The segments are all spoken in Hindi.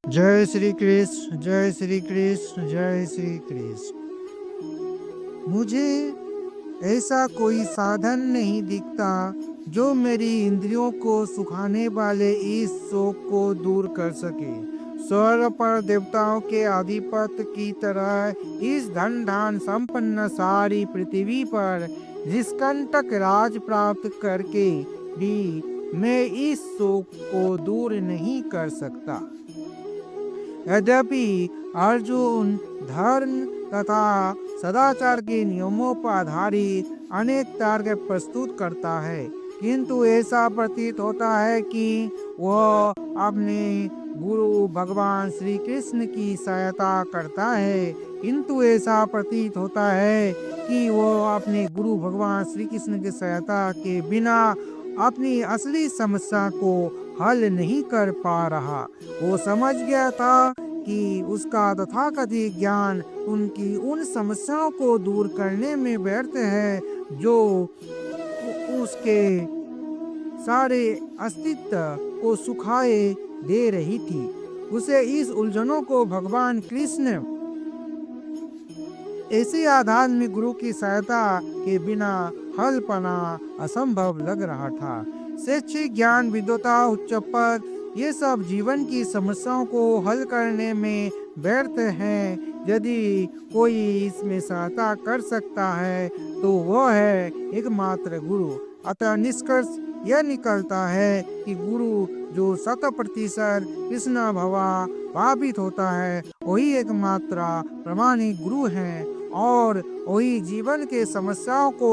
जय श्री कृष्ण, जय श्री कृष्ण, जय श्री कृष्ण। मुझे ऐसा कोई साधन नहीं दिखता जो मेरी इंद्रियों को सुखाने वाले इस शोक को दूर कर सके। स्वर्ग पर देवताओं के आधिपत्य की तरह इस धन धान संपन्न सारी पृथ्वी पर निष्कंटक राज प्राप्त करके भी मैं इस शोक को दूर नहीं कर सकता। यद्यपि अर्जुन धर्म तथा सदाचार के नियमों पर आधारित अनेक तर्क प्रस्तुत करता है, किंतु ऐसा प्रतीत होता है कि वह अपने गुरु भगवान श्री कृष्ण की सहायता करता है किंतु ऐसा प्रतीत होता है कि वह अपने गुरु भगवान श्री कृष्ण की सहायता के बिना अपनी असली समस्या को हल नहीं कर पा रहा। वो समझ गया था कि उसका तथाकथित ज्ञान उनकी उन समस्याओं को दूर करने में व्यर्थ है जो उसके सारे अस्तित्व को सुखाए दे रही थी। उसे इस उलझनों को भगवान कृष्ण ऐसे आध्यात्मिक गुरु की सहायता के बिना हल पाना असंभव लग रहा था। शैक्षिक ज्ञान, विद्वता, उच्च पद, ये सब जीवन की समस्याओं को हल करने में व्यर्थ हैं। यदि कोई इसमें सहायता कर सकता है तो वह है एकमात्र गुरु। अतः निष्कर्ष यह निकलता है कि गुरु जो 100% कृष्ण भवा भावित होता है वही एकमात्र प्रमाणिक गुरु है और वही जीवन के समस्याओं को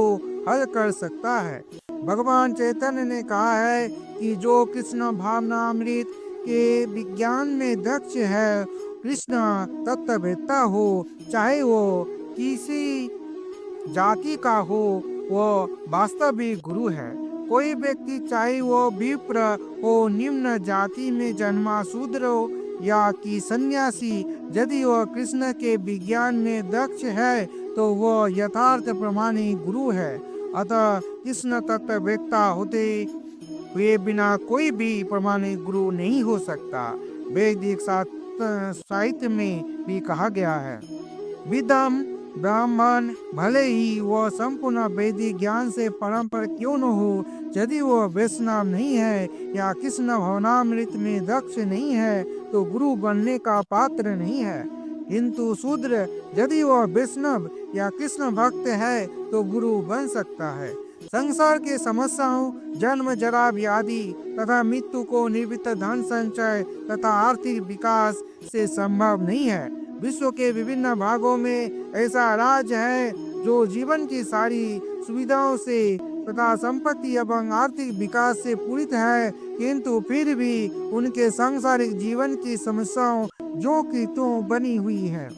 हल कर सकता है। भगवान चैतन्य ने कहा है कि जो कृष्ण भावनामृत के विज्ञान में दक्ष है, कृष्ण तत्ववेत्ता हो, चाहे वो किसी जाति का हो, वह वास्तविक गुरु है। कोई व्यक्ति चाहे वो विप्र हो, निम्न जाति में जन्मा शूद्र हो या कि सन्यासी, यदि वह कृष्ण के विज्ञान में दक्ष है तो वह यथार्थ प्रमाणिक गुरु है। अतः कृष्ण तत्ववेत्ता होते हुए बिना कोई भी प्रमाणिक गुरु नहीं हो सकता। वैदिक साहित्य में भी कहा गया है, विदम ब्राह्मण भले ही वह संपूर्ण वैदिक ज्ञान से परंपर क्यों न हो, यदि वह वैष्णव नहीं है या कृष्ण भवनामृत में दक्ष नहीं है तो गुरु बनने का पात्र नहीं है। किंतु शूद्र यदि वह वैष्णव या कृष्ण भक्त है तो गुरु बन सकता है। संसार के समस्याओं, जन्म जरा व्याधि तथा मृत्यु को निवृत्त धन संचय तथा आर्थिक विकास से संभव नहीं है। विश्व के विभिन्न भागों में ऐसा राज्य है जो जीवन की सारी सुविधाओं से तथा संपत्ति एवं आर्थिक विकास से पूरित है, किंतु फिर भी उनके सांसारिक जीवन की समस्याओं जो कि त्यों बनी हुई है।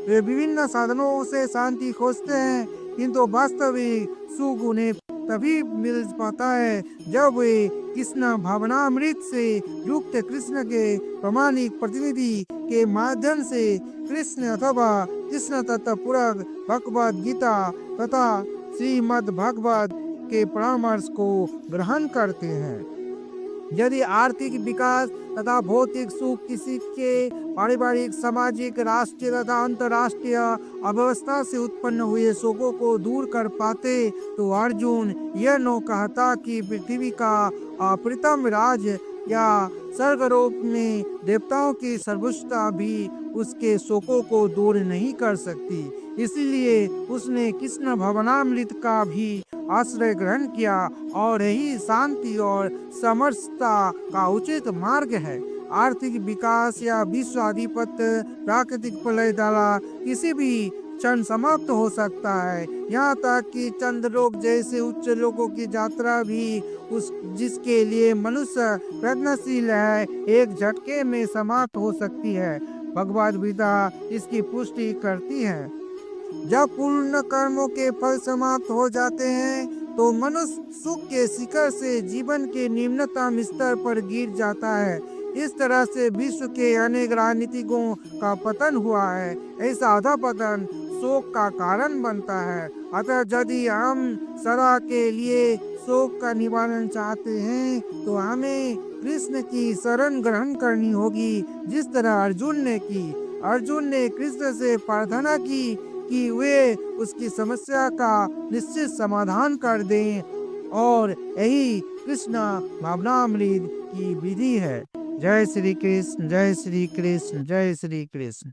वे विभिन्न साधनों से शांति खोजते हैं, किंतु वास्तविक सुख उन्हें तभी मिल पाता है जब वे कृष्ण भावनामृत से युक्त कृष्ण के प्रमाणिक प्रतिनिधि के माध्यम से कृष्ण अथवा कृष्ण तत्व पूरक भगवद गीता तथा श्रीमद् भागवत के परामर्श को ग्रहण करते हैं। यदि आर्थिक विकास तथा भौतिक सुख किसी के पारिवारिक, सामाजिक, राष्ट्रीय तथा अंतर्राष्ट्रीय अव्यवस्था से उत्पन्न हुए शोकों को दूर कर पाते तो अर्जुन यह न कहता कि पृथ्वी का अप्रतिम राज या स्वर्गलोक में देवताओं की सर्वोच्चता भी उसके शोकों को दूर नहीं कर सकती। इसलिए उसने कृष्ण भवनामृत का भी आश्रय ग्रहण किया और यही शांति और समरसता का उचित मार्ग है। आर्थिक विकास या विश्व आधिपत्य प्राकृतिक प्रलय द्वारा किसी भी क्षण समाप्त हो सकता है। यहाँ तक कि चंद्रलोक जैसे उच्च लोकों की यात्रा भी उस जिसके लिए मनुष्य प्रयत्नशील है, एक झटके में समाप्त हो सकती है। भगवद गीता इसकी पुष्टि करती है। जब पूर्ण कर्मों के फल समाप्त हो जाते हैं तो मनुष्य सुख के शिखर से जीवन के निम्नतम स्तर पर गिर जाता है। इस तरह से विश्व के अनेक राजनीतिकों का पतन हुआ है। ऐसा अधपतन शोक का कारण बनता है। अतः यदि हम सदा के लिए शोक का निवारण चाहते हैं तो हमें कृष्ण की शरण ग्रहण करनी होगी, जिस तरह अर्जुन ने की। अर्जुन ने कृष्ण से प्रार्थना की कि वे उसकी समस्या का निश्चित समाधान कर दें, और यही कृष्ण भावनामृत की विधि है। जय श्री कृष्ण, जय श्री कृष्ण, जय श्री कृष्ण।